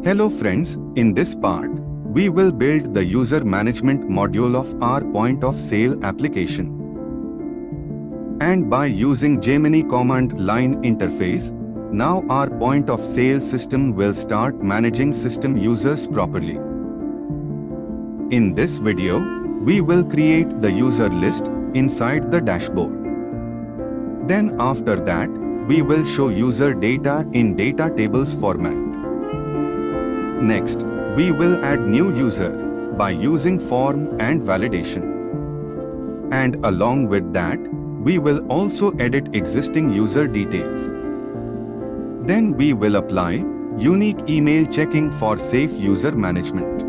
Hello friends, in this part, we will build the user management module of our point of sale application. And by using Gemini command line interface, now our point of sale system will start managing system users properly. In this video, we will create the user list inside the dashboard. Then after that, we will show user data in data tables format. Next, we will add new user by using form and validation. And along with that, we will also edit existing user details. Then we will apply unique email checking for safe user management.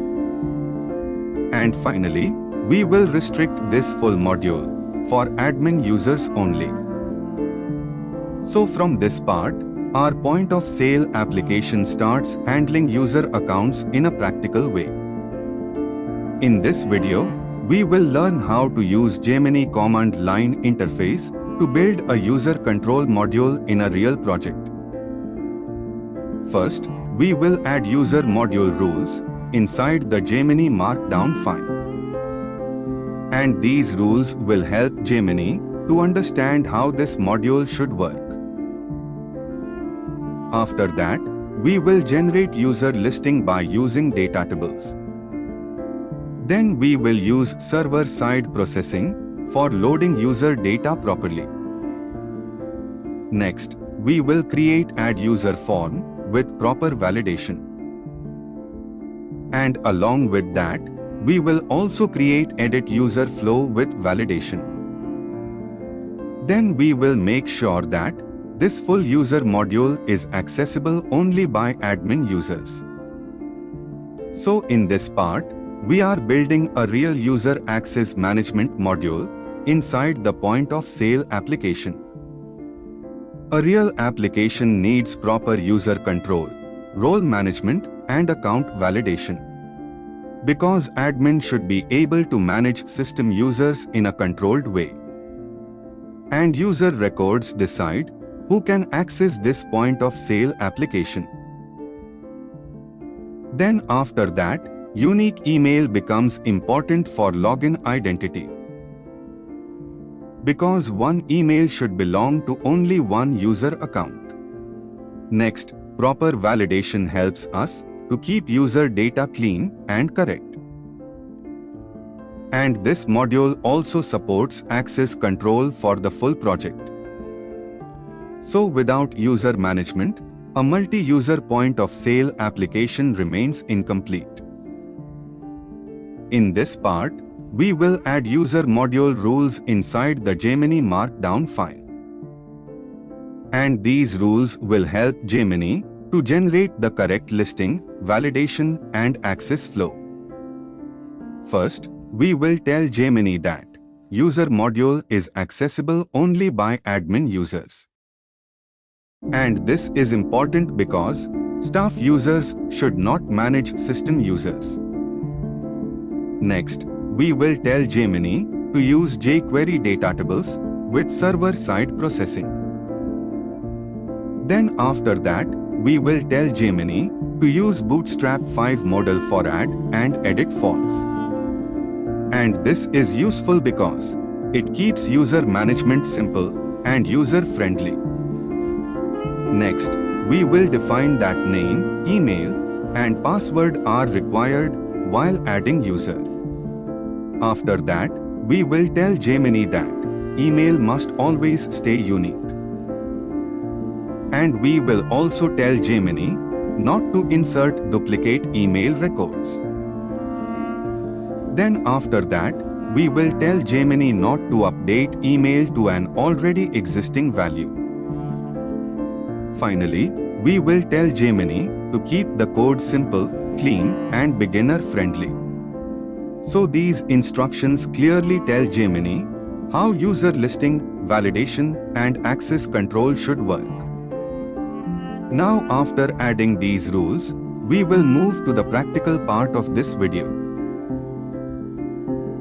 And finally, we will restrict this full module for admin users only. So from this part, our point of sale application starts handling user accounts in a practical way. In this video, we will learn how to use Gemini command line interface to build a user control module in a real project. First, we will add user module rules inside the Gemini Markdown file. And these rules will help Gemini to understand how this module should work. After that, we will generate user listing by using data tables. Then we will use server-side processing for loading user data properly. Next, we will create add user form with proper validation. And along with that, we will also create edit user flow with validation. Then we will make sure that this full user module is accessible only by admin users. So in this part, we are building a real user access management module inside the point of sale application. A real application needs proper user control, role management, and account validation. Because admin should be able to manage system users in a controlled way. And user records decide who can access this point of sale application. Then after that, unique email becomes important for login identity. Because one email should belong to only one user account. Next, proper validation helps us to keep user data clean and correct. And this module also supports access control for the full project. So without user management, a multi-user point of sale application remains incomplete. In this part, we will add user module rules inside the Gemini Markdown file. And these rules will help Gemini to generate the correct listing, validation, and access flow. First, we will tell Gemini that user module is accessible only by admin users. And this is important because staff users should not manage system users. Next, we will tell Gemini to use jQuery data tables with server-side processing. Then after that, we will tell Gemini to use Bootstrap 5 model for add and edit forms. And this is useful because it keeps user management simple and user-friendly. Next, we will define that name, email, and password are required while adding user. After that, we will tell Gemini that email must always stay unique. And we will also tell Gemini not to insert duplicate email records. Then after that, we will tell Gemini not to update email to an already existing value. Finally, we will tell Gemini to keep the code simple, clean, and beginner-friendly. So these instructions clearly tell Gemini how user listing, validation, and access control should work. Now after adding these rules, we will move to the practical part of this video.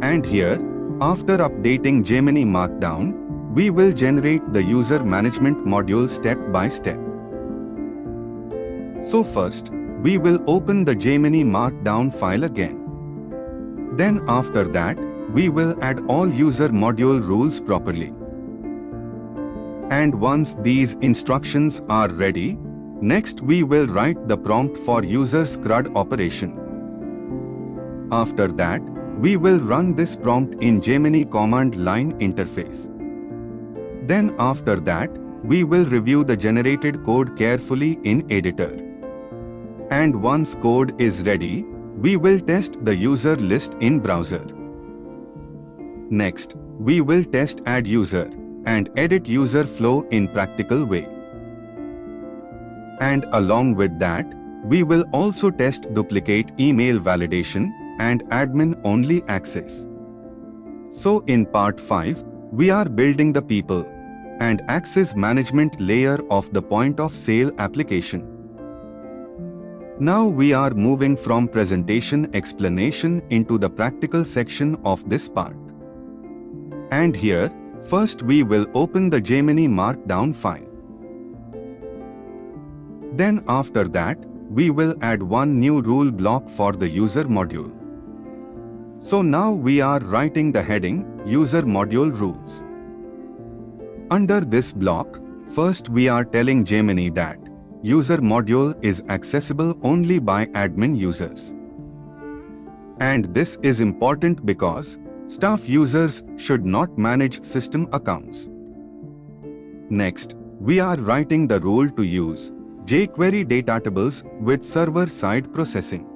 And here, after updating Gemini Markdown, we will generate the user management module step by step. So first, we will open the Gemini Markdown file again. Then after that, we will add all user module rules properly. And once these instructions are ready, next we will write the prompt for user's CRUD operation. After that, we will run this prompt in Gemini command line interface. Then after that, we will review the generated code carefully in editor. And once code is ready, we will test the user list in browser. Next, we will test add user and edit user flow in practical way. And along with that, we will also test duplicate email validation and admin-only access. So in part 5, we are building the people and access management layer of the point of sale application. Now we are moving from presentation explanation into the practical section of this part. And here, first we will open the Gemini Markdown file. Then after that, we will add one new rule block for the user module. So now we are writing the heading User Module Rules. Under this block, first we are telling Gemini that user module is accessible only by admin users. And this is important because staff users should not manage system accounts. Next, we are writing the rule to use jQuery data tables with server-side processing.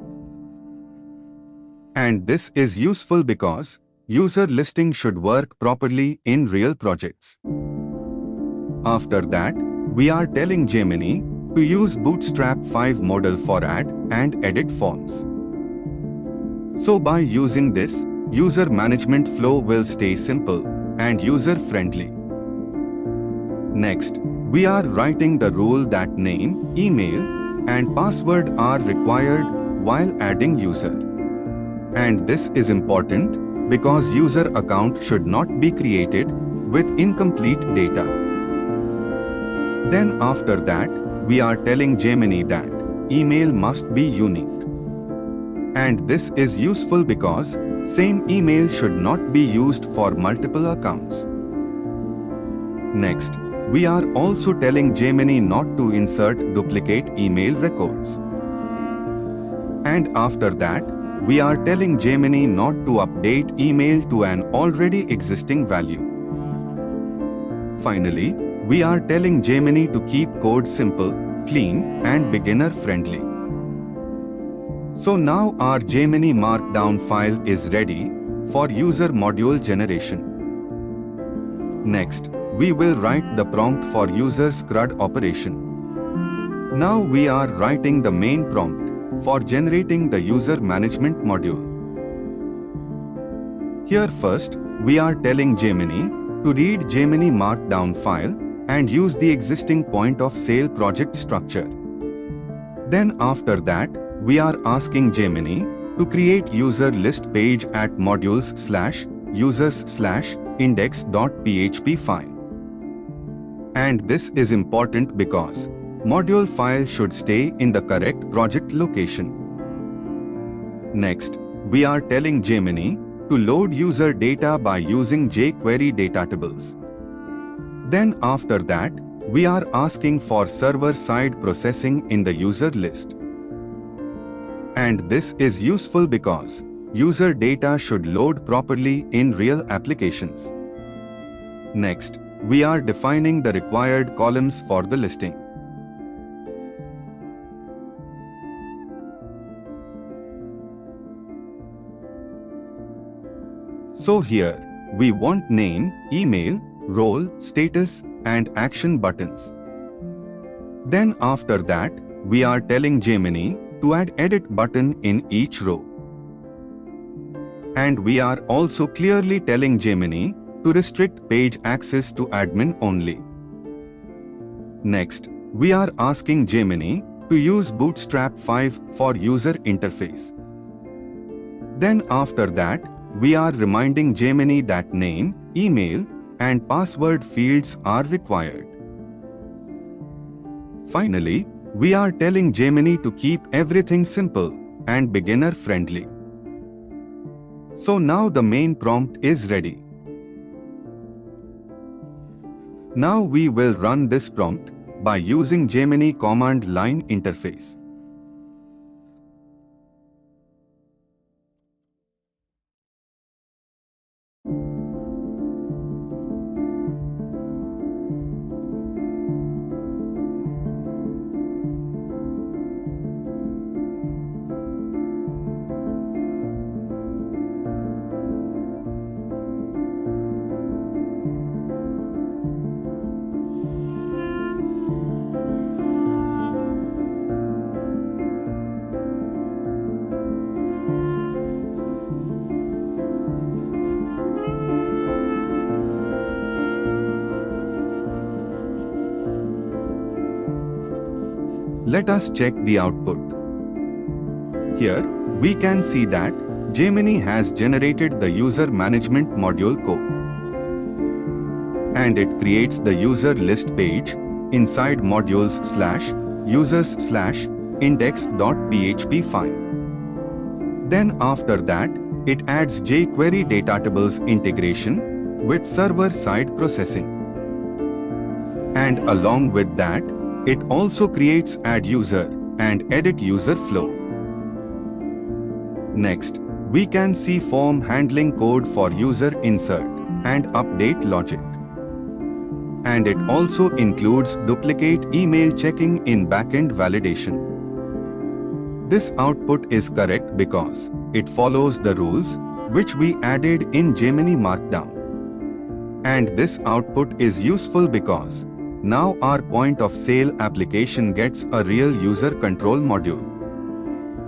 And this is useful because user listing should work properly in real projects. After that, we are telling Gemini to use Bootstrap 5 model for add and edit forms. So by using this, user management flow will stay simple and user-friendly. Next, we are writing the rule that name, email, and password are required while adding user. And this is important because user account should not be created with incomplete data. Then after that, we are telling Gemini that email must be unique. And this is useful because same email should not be used for multiple accounts. Next, we are also telling Gemini not to insert duplicate email records. And after that, we are telling Gemini not to update email to an already existing value. Finally, we are telling Gemini to keep code simple, clean, and beginner-friendly. So now our Gemini Markdown file is ready for user module generation. Next, we will write the prompt for user's CRUD operation. Now we are writing the main prompt for generating the user management module. Here first, we are telling Gemini to read Gemini Markdown file and use the existing point of sale project structure. Then after that, we are asking Gemini to create user list page at modules/users/index.php file. And this is important because module file should stay in the correct project location. Next, we are telling Gemini to load user data by using jQuery data tables. Then after that, we are asking for server-side processing in the user list. And this is useful because user data should load properly in real applications. Next, we are defining the required columns for the listing. So here, we want name, email, role, status, and action buttons. Then after that, we are telling Gemini to add edit button in each row. And we are also clearly telling Gemini to restrict page access to admin only. Next, we are asking Gemini to use Bootstrap 5 for user interface. Then after that, we are reminding Gemini that name, email, and password fields are required. Finally, we are telling Gemini to keep everything simple and beginner friendly. So now the main prompt is ready. Now we will run this prompt by using Gemini command line interface. Let us check the output. Here, we can see that Gemini has generated the user management module code. And it creates the user list page inside modules/users/index.php file. Then after that, it adds jQuery datatabase integration with server-side processing. And along with that, it also creates add user and edit user flow. Next, we can see form handling code for user insert and update logic. And it also includes duplicate email checking in backend validation. This output is correct because it follows the rules which we added in Gemini Markdown. And this output is useful because now our point of sale application gets a real user control module.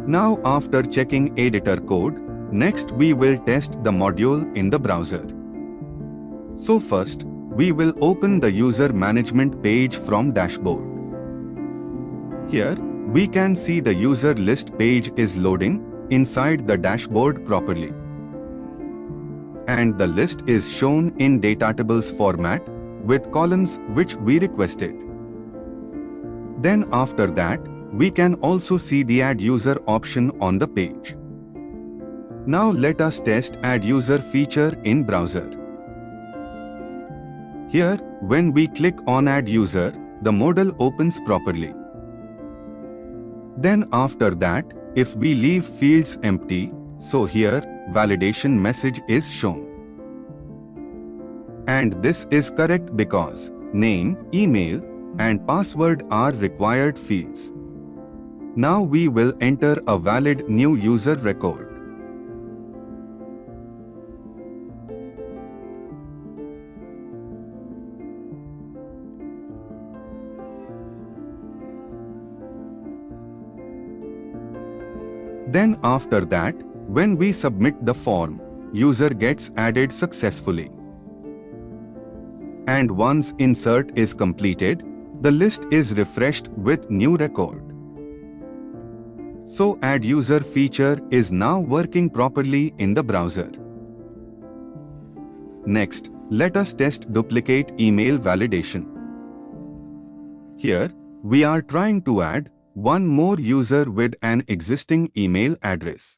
Now after checking editor code, next we will test the module in the browser. So first, we will open the user management page from dashboard. Here, we can see the user list page is loading inside the dashboard properly. And the list is shown in database format with columns which we requested. Then after that, we can also see the add user option on the page. Now let us test add user feature in browser. Here, when we click on add user, the modal opens properly. Then after that, if we leave fields empty, so here, validation message is shown. And this is correct because name, email, and password are required fields. Now we will enter a valid new user record. Then after that, when we submit the form, user gets added successfully. And once insert is completed, the list is refreshed with new record. So add user feature is now working properly in the browser. Next, let us test duplicate email validation. Here, we are trying to add one more user with an existing email address.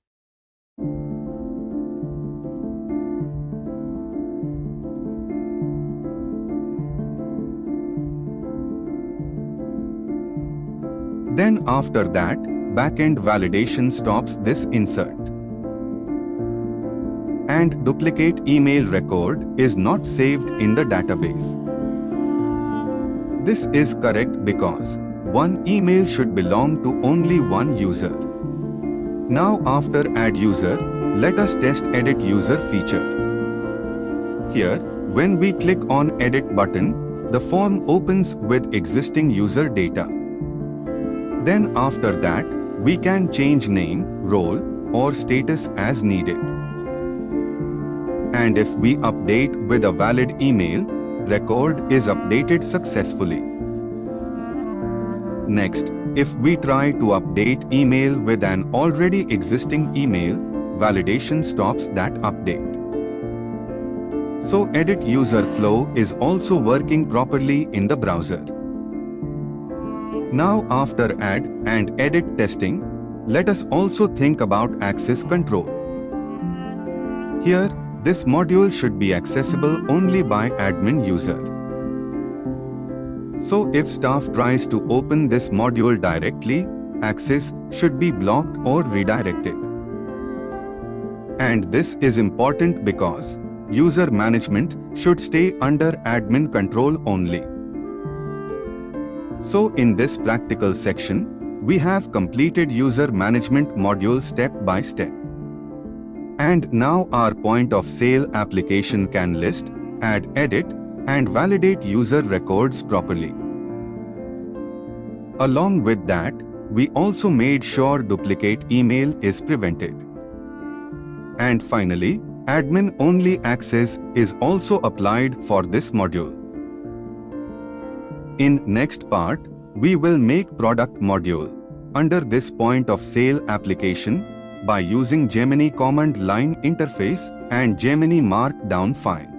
Then after that, backend validation stops this insert. And duplicate email record is not saved in the database. This is correct because one email should belong to only one user. Now after add user, let us test edit user feature. Here, when we click on edit button, the form opens with existing user data. Then after that, we can change name, role, or status as needed. And if we update with a valid email, record is updated successfully. Next, if we try to update email with an already existing email, validation stops that update. So edit user flow is also working properly in the browser. Now after add and edit testing, let us also think about access control. Here, this module should be accessible only by admin user. So if staff tries to open this module directly, access should be blocked or redirected. And this is important because user management should stay under admin control only. So in this practical section, we have completed user management module step by step. And now our point of sale application can list, add, edit, and validate user records properly. Along with that, we also made sure duplicate email is prevented. And finally, admin-only access is also applied for this module. In next part, we will make product module under this point of sale application by using Gemini command line interface and Gemini Markdown file.